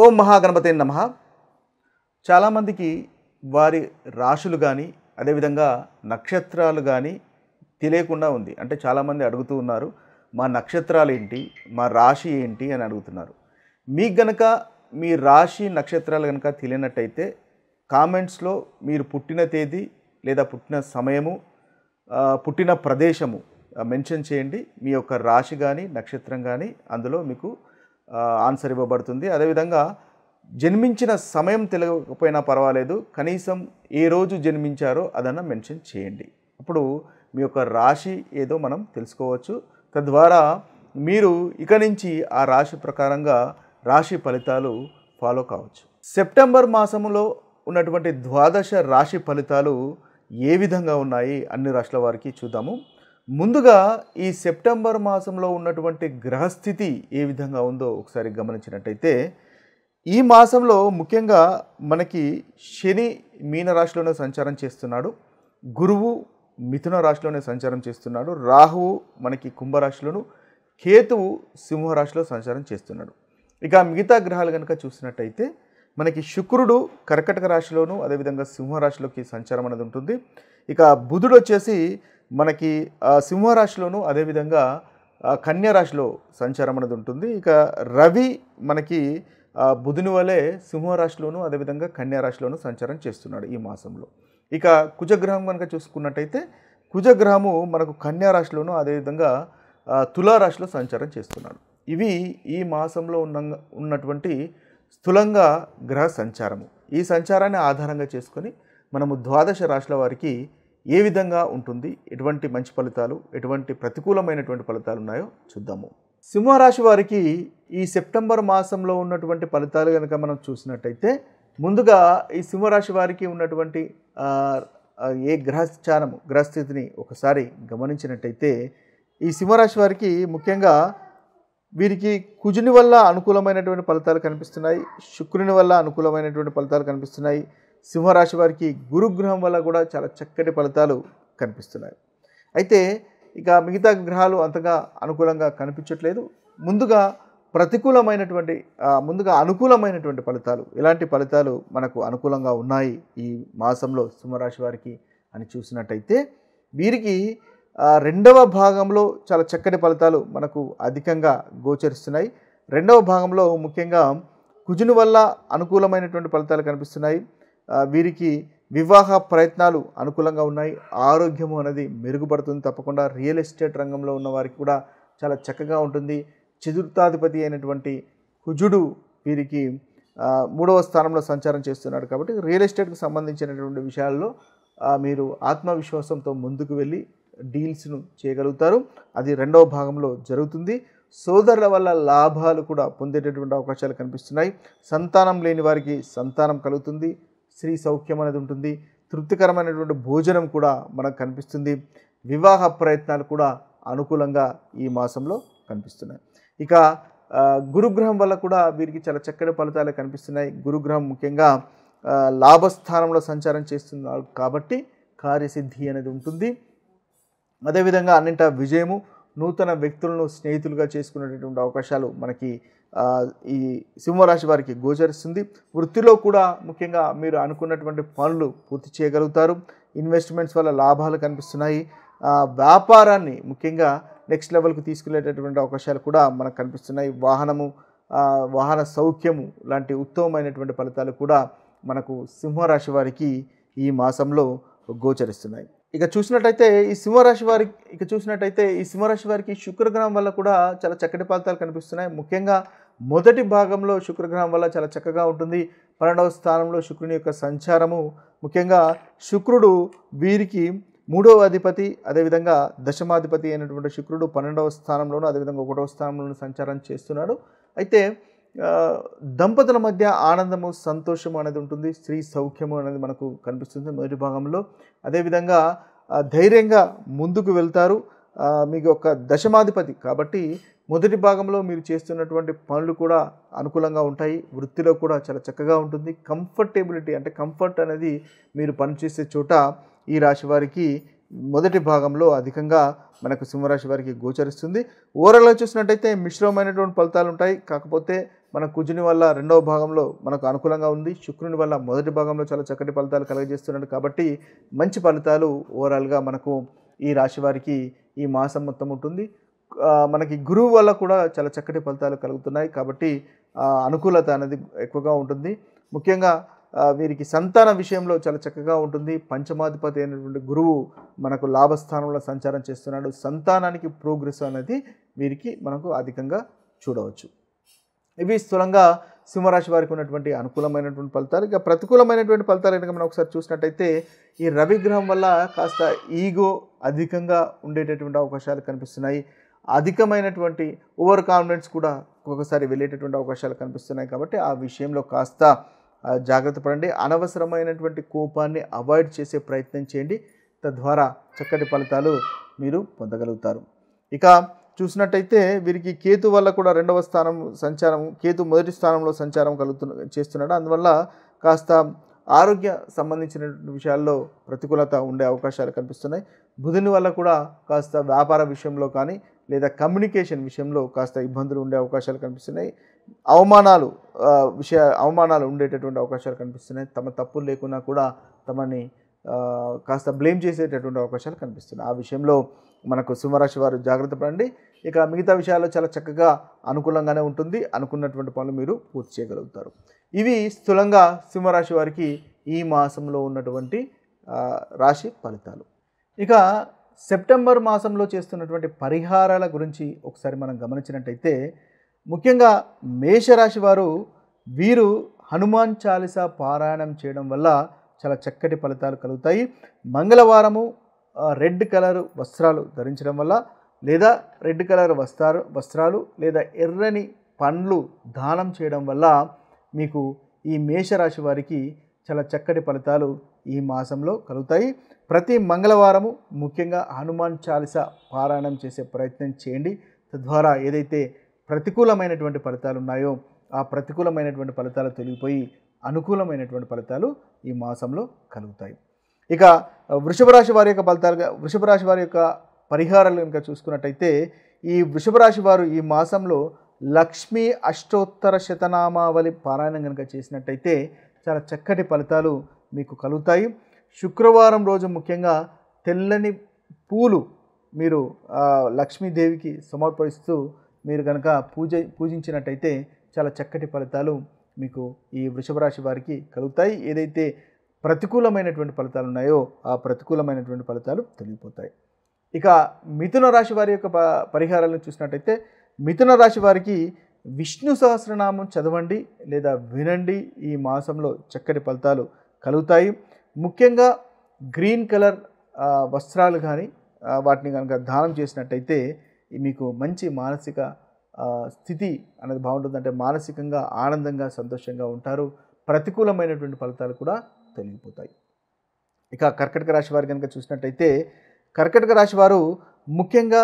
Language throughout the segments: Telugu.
ఓం మహాగణపతే నమః. చాలామందికి వారి రాశులు కానీ అదేవిధంగా నక్షత్రాలు కానీ తెలియకుండా ఉంది. అంటే చాలామంది అడుగుతూ ఉన్నారు, మా నక్షత్రాలు ఏంటి, మా రాశి ఏంటి అని అడుగుతున్నారు. మీకు గనక మీ రాశి నక్షత్రాలు కనుక తెలియనట్టయితే కామెంట్స్లో మీరు పుట్టిన తేదీ లేదా పుట్టిన సమయము, పుట్టిన ప్రదేశము మెన్షన్ చేయండి. మీ యొక్క రాశి కానీ నక్షత్రం కానీ అందులో మీకు ఆన్సర్ ఇవ్వబడుతుంది. అదేవిధంగా జన్మించిన సమయం తెలియకపోయినా పర్వాలేదు, కనీసం ఏ రోజు జన్మించారో అదన్నా మెన్షన్ చేయండి. అప్పుడు మీ యొక్క రాశి ఏదో మనం తెలుసుకోవచ్చు. తద్వారా మీరు ఇక నుంచి ఆ రాశి ప్రకారంగా రాశి ఫలితాలు ఫాలో కావచ్చు. సెప్టెంబర్ మాసంలో ఉన్నటువంటి ద్వాదశ రాశి ఫలితాలు ఏ విధంగా ఉన్నాయి అన్ని రాశుల వారికి చూద్దాము. ముందుగా ఈ సెప్టెంబర్ మాసంలో ఉన్నటువంటి గ్రహస్థితి ఏ విధంగా ఉందో ఒకసారి గమనించినట్టయితే, ఈ మాసంలో ముఖ్యంగా మనకి శని మీనరాశిలోనే సంచారం చేస్తున్నాడు, గురువు మిథున రాశిలోనే సంచారం చేస్తున్నాడు, రాహువు మనకి కుంభరాశిలోను, కేతువు సింహరాశిలో సంచారం చేస్తున్నాడు. ఇక మిగతా గ్రహాలు కనుక చూసినట్టయితే మనకి శుక్రుడు కర్కటక రాశిలోను అదేవిధంగా సింహరాశిలోకి సంచారం అనేది ఉంటుంది. ఇక బుధుడు వచ్చేసి మనకి సింహరాశిలోను అదేవిధంగా కన్యా రాశిలో సంచారం అనేది ఉంటుంది. ఇక రవి మనకి బుధుని వలె సింహరాశిలోను అదేవిధంగా కన్యా రాశిలోను సంచారం చేస్తున్నాడు ఈ మాసంలో. ఇక కుజగ్రహం కనుక చూసుకున్నట్టయితే కుజగ్రహము మనకు కన్యా రాశిలోను అదేవిధంగా తులారాశిలో సంచారం చేస్తున్నాడు. ఇవి ఈ మాసంలో ఉన్నటువంటి స్థూలంగా గ్రహ సంచారము. ఈ సంచారాన్ని ఆధారంగా చేసుకొని మనము ద్వాదశ రాశుల వారికి ఏ విధంగా ఉంటుంది, ఎటువంటి మంచి ఫలితాలు, ఎటువంటి ప్రతికూలమైనటువంటి ఫలితాలు ఉన్నాయో చూద్దాము. సింహరాశి వారికి ఈ సెప్టెంబర్ మాసంలో ఉన్నటువంటి ఫలితాలు కనుక మనం చూసినట్టయితే, ముందుగా ఈ సింహరాశి వారికి ఉన్నటువంటి ఏ గ్రహస్థితిని ఒకసారి గమనించినట్టయితే, ఈ సింహరాశి వారికి ముఖ్యంగా వీరికి కుజుని వల్ల అనుకూలమైనటువంటి ఫలితాలు కనిపిస్తున్నాయి, శుక్రుని వల్ల అనుకూలమైనటువంటి ఫలితాలు కనిపిస్తున్నాయి. సింహరాశి వారికి గురుగ్రహం వల్ల కూడా చాలా చక్కటి ఫలితాలు కనిపిస్తున్నాయి. అయితే ఇక మిగతా గ్రహాలు అంతగా అనుకూలంగా కనిపించట్లేదు. ముందుగా అనుకూలమైనటువంటి ఫలితాలు, ఎలాంటి ఫలితాలు మనకు అనుకూలంగా ఉన్నాయి ఈ మాసంలో సింహరాశి వారికి అని చూసినట్టయితే, వీరికి రెండవ భాగంలో చాలా చక్కటి ఫలితాలు మనకు అధికంగా గోచరిస్తున్నాయి. రెండవ భాగంలో ముఖ్యంగా కుజుని వల్ల అనుకూలమైనటువంటి ఫలితాలు కనిపిస్తున్నాయి. వీరికి వివాహ ప్రయత్నాలు అనుకూలంగా ఉన్నాయి, ఆరోగ్యము అనేది మెరుగుపడుతుంది తప్పకుండా. రియల్ ఎస్టేట్ రంగంలో ఉన్న వారికి కూడా చాలా చక్కగా ఉంటుంది. చతుర్థాధిపతి అయినటువంటి కుజుడు వీరికి 3వ స్థానంలో సంచారం చేస్తున్నాడు కాబట్టి రియల్ ఎస్టేట్కి సంబంధించినటువంటి విషయాల్లో మీరు ఆత్మవిశ్వాసంతో ముందుకు వెళ్ళి డీల్స్ను చేయగలుగుతారు. అది రెండవ భాగంలో జరుగుతుంది. సోదరుల వల్ల లాభాలు కూడా పొందేటటువంటి అవకాశాలు కనిపిస్తున్నాయి. సంతానం లేని వారికి సంతానం కలుగుతుంది, స్త్రీ సౌఖ్యం అనేది ఉంటుంది, తృప్తికరమైనటువంటి భోజనం కూడా మనకు కనిపిస్తుంది. వివాహ ప్రయత్నాలు కూడా అనుకూలంగా ఈ మాసంలో కనిపిస్తున్నాయి. ఇక గురుగ్రహం వల్ల కూడా వీరికి చాలా చక్కటి ఫలితాలు కనిపిస్తున్నాయి. గురుగ్రహం ముఖ్యంగా లాభస్థానంలో సంచారం చేస్తున్నారు కాబట్టి కార్యసిద్ధి అనేది ఉంటుంది. అదేవిధంగా అన్నింటా విజయము, నూతన వ్యక్తులను స్నేహితులుగా చేసుకునేటటువంటి అవకాశాలు మనకి ఈ సింహరాశి వారికి గోచరిస్తుంది. వృత్తిలో కూడా ముఖ్యంగా మీరు అనుకున్నటువంటి పనులు పూర్తి చేయగలుగుతారు. ఇన్వెస్ట్మెంట్స్ వల్ల లాభాలు కనిపిస్తున్నాయి. వ్యాపారాన్ని ముఖ్యంగా నెక్స్ట్ లెవెల్కి తీసుకెళ్లేటటువంటి అవకాశాలు కూడా మనకు కనిపిస్తున్నాయి. వాహన సౌఖ్యము లాంటి ఉత్తమమైనటువంటి ఫలితాలు కూడా మనకు సింహరాశి వారికి ఈ మాసంలో గోచరిస్తున్నాయి. ఇక చూసినట్టయితే ఈ సింహరాశి వారికి శుక్రగ్రహం వల్ల కూడా చాలా చక్కటి ఫలితాలు కనిపిస్తున్నాయి. ముఖ్యంగా మొదటి భాగంలో శుక్రగ్రహం వల్ల చాలా చక్కగా ఉంటుంది. 12వ స్థానంలో శుక్రుని యొక్క సంచారము, ముఖ్యంగా శుక్రుడు వీరికి 3వ అధిపతి, అదేవిధంగా దశమాధిపతి అయినటువంటి శుక్రుడు 12వ స్థానంలోను అదేవిధంగా 1వ స్థానంలోను సంచారం చేస్తున్నాడు. అయితే దంపతుల మధ్య ఆనందము, సంతోషము అనేది ఉంటుంది, స్త్రీ సౌఖ్యము అనేది మనకు కనిపిస్తుంది మొదటి భాగంలో. అదేవిధంగా ధైర్యంగా ముందుకు వెళ్తారు. మీకు ఒక దశమాధిపతి కాబట్టి మొదటి భాగంలో మీరు చేస్తున్నటువంటి పనులు కూడా అనుకూలంగా ఉంటాయి. వృత్తిలో కూడా చాలా చక్కగా ఉంటుంది. కంఫర్టబిలిటీ అంటే కంఫర్ట్ అనేది మీరు పనిచేసే చోట ఈ రాశి వారికి మొదటి భాగంలో అధికంగా మనకు సింహరాశి వారికి గోచరిస్తుంది. ఓవరాల్గా చూసినట్టయితే మిశ్రమమైనటువంటి ఫలితాలు ఉంటాయి. కాకపోతే మన కుజుని వల్ల రెండవ భాగంలో మనకు అనుకూలంగా ఉంది, శుక్రుని వల్ల మొదటి భాగంలో చాలా చక్కటి ఫలితాలు కలుగజేస్తున్నాడు. కాబట్టి మంచి ఫలితాలు ఓవరాల్గా మనకు ఈ రాశి వారికి ఈ మాసం మొత్తం ఉంటుంది. మనకి గురువు వల్ల కూడా చాలా చక్కటి ఫలితాలు కలుగుతున్నాయి. కాబట్టి అనుకూలత అనేది ఎక్కువగా ఉంటుంది. ముఖ్యంగా వీరికి సంతాన విషయంలో చాలా చక్కగా ఉంటుంది. పంచమాధిపతి అయినటువంటి గురువు మనకు లాభస్థానంలో సంచారం చేస్తున్నాడు. సంతానానికి ప్రోగ్రెస్ అనేది వీరికి మనకు అధికంగా చూడవచ్చు. ఇవి స్థూలంగా సింహరాశి వారికి ఉన్నటువంటి అనుకూలమైనటువంటి ఫలితాలు. ఇక ప్రతికూలమైనటువంటి ఫలితాలు కనుక మనం ఒకసారి చూసినట్టయితే ఈ రవిగ్రహం వల్ల కాస్త ఈగో అధికంగా ఉండేటటువంటి అవకాశాలు కనిపిస్తున్నాయి. అధికమైనటువంటి ఓవర్ కాన్ఫిడెన్స్ కూడా ఒక్కొక్కసారి వెళ్ళేటటువంటి అవకాశాలు కనిపిస్తున్నాయి. కాబట్టి ఆ విషయంలో కాస్త జాగ్రత్త పడండి. అనవసరమైనటువంటి కోపాన్ని అవాయిడ్ చేసే ప్రయత్నం చేయండి. తద్వారా చక్కటి ఫలితాలు మీరు పొందగలుగుతారు. ఇక చూసినట్టయితే వీరికి కేతు వల్ల కూడా రెండవ స్థానం సంచారం, కేతు మొదటి స్థానంలో సంచారం చేస్తున్నాడు. అందువల్ల కాస్త ఆరోగ్య సంబంధించినటువంటి విషయాల్లో ప్రతికూలత ఉండే అవకాశాలు కనిపిస్తున్నాయి. బుధుని వల్ల కూడా కాస్త వ్యాపార విషయంలో కానీ లేదా కమ్యూనికేషన్ విషయంలో కాస్త ఇబ్బందులు ఉండే అవకాశాలు కనిపిస్తున్నాయి. అవమానాలు ఉండేటటువంటి అవకాశాలు కనిపిస్తున్నాయి. తమ తప్పులు లేకున్నా కూడా తమని కాస్త బ్లేమ్ చేసేటటువంటి అవకాశాలు కనిపిస్తున్నాయి. ఆ విషయంలో మనకు సింహరాశి వారు జాగ్రత్త పడండి. ఇక మిగతా విషయాల్లో చాలా చక్కగా అనుకూలంగానే ఉంటుంది. అనుకున్నటువంటి పనులు మీరు పూర్తి చేయగలుగుతారు. ఇవి స్థూలంగా సింహరాశి వారికి ఈ మాసంలో ఉన్నటువంటి రాశి ఫలితాలు. ఇక సెప్టెంబర్ మాసంలో చేస్తున్నటువంటి పరిహారాల గురించి ఒకసారి మనం గమనించినట్టయితే ముఖ్యంగా మేషరాశి వారు వీరు హనుమాన్ చాలీసా పారాయణం చేయడం వల్ల చాలా చక్కటి ఫలితాలు కలుగుతాయి. మంగళవారము రెడ్ కలర్ వస్త్రాలు ధరించడం వల్ల లేదా రెడ్ కలర్ వస్త్రాలు లేదా ఎర్రని పండ్లు దానం చేయడం వల్ల మీకు ఈ మేషరాశి వారికి చాలా చక్కటి ఫలితాలు ఈ మాసంలో కలుగుతాయి. ప్రతి మంగళవారము ముఖ్యంగా హనుమాన్ చాలీసా పారాయణం చేసే ప్రయత్నం చేయండి. తద్వారా ఏదైతే ప్రతికూలమైనటువంటి ఫలితాలు ఉన్నాయో ఆ ప్రతికూలమైనటువంటి ఫలితాలు తొలగిపోయి అనుకూలమైనటువంటి ఫలితాలు ఈ మాసంలో కలుగుతాయి. ఇక వృషభ రాశి వారి యొక్క పరిహారాలు కనుక చూసుకున్నట్టయితే ఈ వృషభ రాశి వారు ఈ మాసంలో లక్ష్మీ అష్టోత్తర శతనామావళి పారాయణం కనుక చేసినట్టయితే చాలా చక్కటి ఫలితాలు మీకు కలుగుతాయి. శుక్రవారం రోజు ముఖ్యంగా తెల్లని పూలు మీరు లక్ష్మీదేవికి సమర్పిస్తూ మీరు కనుక పూజించినట్టయితే చాలా చక్కటి ఫలితాలు మీకు ఈ వృషభ రాశి వారికి కలుగుతాయి. ఏదైతే ప్రతికూలమైనటువంటి ఫలితాలు ఉన్నాయో ఆ ప్రతికూలమైనటువంటి ఫలితాలు తొలగిపోతాయి. ఇక మిథున రాశి వారి యొక్క పరిహారాలను చూసినట్టయితే మిథున రాశి వారికి విష్ణు సహస్రనామం చదవండి లేదా వినండి. ఈ మాసంలో చక్కటి ఫలితాలు కలుగుతాయి. ముఖ్యంగా గ్రీన్ కలర్ వస్త్రాలు కానీ వాటిని కనుక దానం చేసినట్టయితే మీకు మంచి మానసిక స్థితి అనేది బాగుంటుంది. అంటే మానసికంగా ఆనందంగా సంతోషంగా ఉంటారు. ప్రతికూలమైనటువంటి ఫలితాలు కూడా తొలగిపోతాయి. ఇక కర్కాటక రాశి వారు కనుక చూసినట్టయితే కర్కాటక రాశి వారు ముఖ్యంగా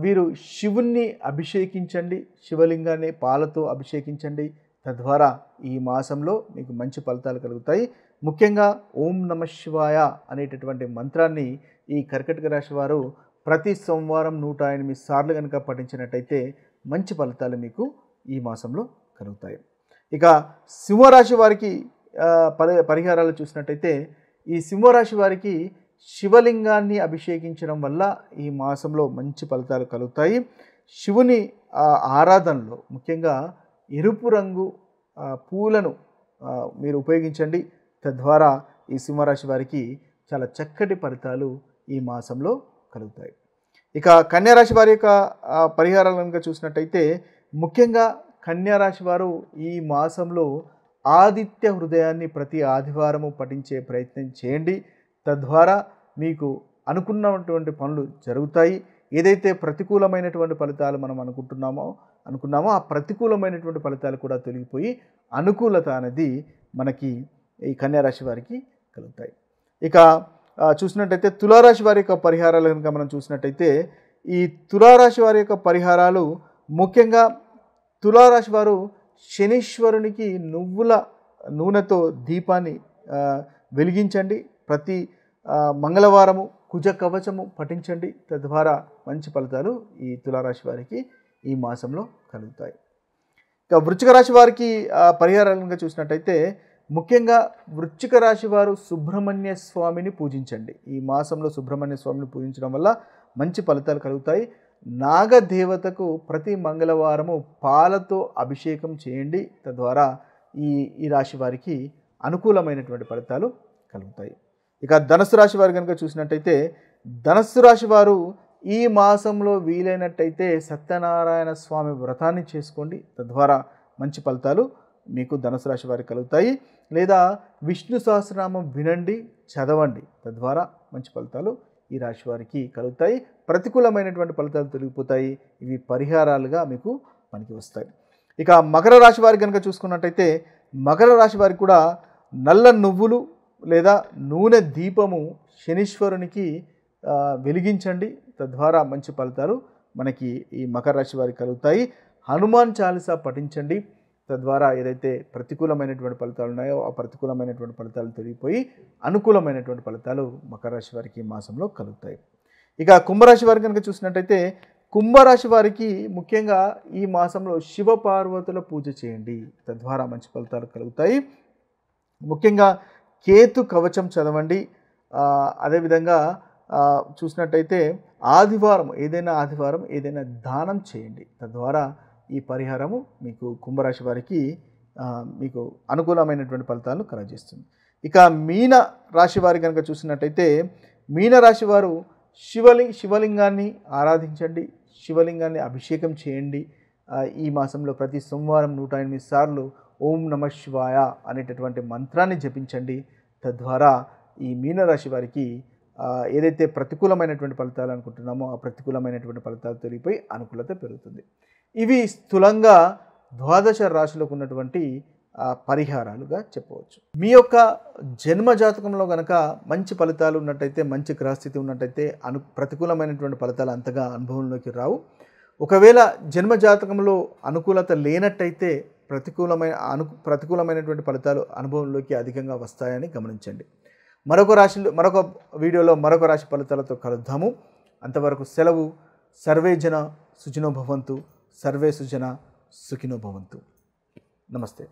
వీరు శివుణ్ణి అభిషేకించండి, శివలింగాన్ని పాలతో అభిషేకించండి. తద్వారా ఈ మాసంలో మీకు మంచి ఫలితాలు కలుగుతాయి. ముఖ్యంగా ఓం నమ శివాయ అనేటటువంటి మంత్రాన్ని ఈ కర్కాటక రాశి వారు ప్రతి సోమవారం 108 సార్లు కనుక పఠించినట్టయితే మంచి ఫలితాలు మీకు ఈ మాసంలో కలుగుతాయి. ఇక సింహరాశి వారికి పరిహారాలు చూసినట్టయితే ఈ సింహరాశి వారికి శివలింగాన్ని అభిషేకించడం వల్ల ఈ మాసంలో మంచి ఫలితాలు కలుగుతాయి. శివుని ఆరాధనలో ముఖ్యంగా ఎరుపు రంగు పూలను మీరు ఉపయోగించండి. తద్వారా ఈ సింహరాశి వారికి చాలా చక్కటి ఫలితాలు ఈ మాసంలో కలుగుతాయి. ఇక కన్యారాశి వారి యొక్క పరిహారాలు కనుక చూసినట్టయితే ముఖ్యంగా కన్యారాశి వారు ఈ మాసంలో ఆదిత్య హృదయాన్ని ప్రతి ఆదివారము పఠించే ప్రయత్నం చేయండి. తద్వారా మీకు అనుకున్నటువంటి పనులు జరుగుతాయి. ఏదైతే ప్రతికూలమైనటువంటి ఫలితాలు మనం అనుకున్నామో ఆ ప్రతికూలమైనటువంటి ఫలితాలు కూడా తొలగిపోయి అనుకూలత అనేది మనకి ఈ కన్యారాశి వారికి కలుగుతాయి. ఇక చూసినట్టయితే తులారాశి వారి యొక్క పరిహారాలు కనుక మనం చూసినట్టయితే ఈ తులారాశి వారి యొక్క పరిహారాలు ముఖ్యంగా తులారాశి వారు శనీశ్వరునికి నువ్వుల నూనెతో దీపాన్ని వెలిగించండి. ప్రతి మంగళవారము కుజ కవచము పఠించండి. తద్వారా మంచి ఫలితాలు ఈ తులారాశి వారికి ఈ మాసంలో కలుగుతాయి. ఇక వృశ్చిక రాశి వారికి పరిహారాలుగా చూసినట్టయితే ముఖ్యంగా వృశ్చిక రాశి వారు సుబ్రహ్మణ్య స్వామిని పూజించండి. ఈ మాసంలో సుబ్రహ్మణ్య స్వామిని పూజించడం వల్ల మంచి ఫలితాలు కలుగుతాయి. నాగదేవతకు ప్రతి మంగళవారము పాలతో అభిషేకం చేయండి. తద్వారా ఈ రాశి వారికి అనుకూలమైనటువంటి ఫలితాలు కలుగుతాయి. ఇక ధనుస్సు రాశి వారు కనుక చూసినట్టయితే ధనుస్సు రాశి వారు ఈ మాసంలో వీలైనట్టయితే సత్యనారాయణ స్వామి వ్రతాన్ని చేసుకోండి. తద్వారా మంచి ఫలితాలు మీకు ధనుసు రాశి వారికి కలుగుతాయి. లేదా విష్ణు సహస్రనామం వినండి, చదవండి. తద్వారా మంచి ఫలితాలు ఈ రాశి వారికి కలుగుతాయి. ప్రతికూలమైనటువంటి ఫలితాలు తొలగిపోతాయి. ఇవి పరిహారాలుగా మీకు మనకి వస్తాయి. ఇక మకర రాశి వారికి కనుక చూసుకున్నట్టయితే మకర రాశి వారికి కూడా నల్ల నువ్వులు లేదా నూనె దీపము శనీశ్వరునికి వెలిగించండి. తద్వారా మంచి ఫలితాలు మనకి ఈ మకర రాశి వారికి కలుగుతాయి. హనుమాన్ చాలీసా పఠించండి. తద్వారా ఏదైతే ప్రతికూలమైనటువంటి ఫలితాలు ఉన్నాయో ఆ ప్రతికూలమైనటువంటి ఫలితాలు తొలగిపోయి అనుకూలమైనటువంటి ఫలితాలు మకర రాశి వారికి ఈ మాసంలో కలుగుతాయి. ఇక కుంభరాశి వారికి కనుక చూసినట్టయితే కుంభరాశి వారికి ముఖ్యంగా ఈ మాసంలో శివపార్వతుల పూజ చేయండి. తద్వారా మంచి ఫలితాలు కలుగుతాయి. ముఖ్యంగా కేతు కవచం చదవండి. అదేవిధంగా చూసినట్టయితే ఆదివారం ఏదైనా దానం చేయండి. తద్వారా ఈ పరిహారము మీకు కుంభరాశి వారికి మీకు అనుకూలమైనటువంటి ఫలితాలను కలగజేస్తుంది. ఇక మీన రాశి వారి కనుక చూసినట్టయితే మీన రాశి వారు శివలింగాన్ని ఆరాధించండి. శివలింగాన్ని అభిషేకం చేయండి. ఈ మాసంలో ప్రతి సోమవారం 108 సార్లు ఓం నమః శివాయ అనేటటువంటి మంత్రాన్ని జపించండి. తద్వారా ఈ మీనరాశి వారికి ఏదైతే ప్రతికూలమైనటువంటి ఫలితాలు అనుకుంటున్నామో ఆ ప్రతికూలమైనటువంటి ఫలితాలు తొలగిపోయి అనుకూలత పెరుగుతుంది. ఇవి స్థూలంగా 12 రాశులకు ఉన్నటువంటి పరిహారాలుగా చెప్పవచ్చు. మీ యొక్క జన్మ జాతకంలో కనుక మంచి ఫలితాలు ఉన్నట్టయితే, మంచి గ్రహస్థితి ఉన్నట్టయితే ప్రతికూలమైనటువంటి ఫలితాలు అంతగా అనుభవంలోకి రావు. ఒకవేళ జన్మ జాతకంలో అనుకూలత లేనట్టయితే ప్రతికూలమైనటువంటి ఫలితాలు అనుభవంలోకి అధికంగా వస్తాయని గమనించండి. మరొక వీడియోలో మరొక రాశి ఫలితాలతో కలుద్దాము. అంతవరకు సెలవు. సర్వే జన సుఖినో భవంతు. సర్వే సుజన సుఖినో భవంతు. నమస్తే.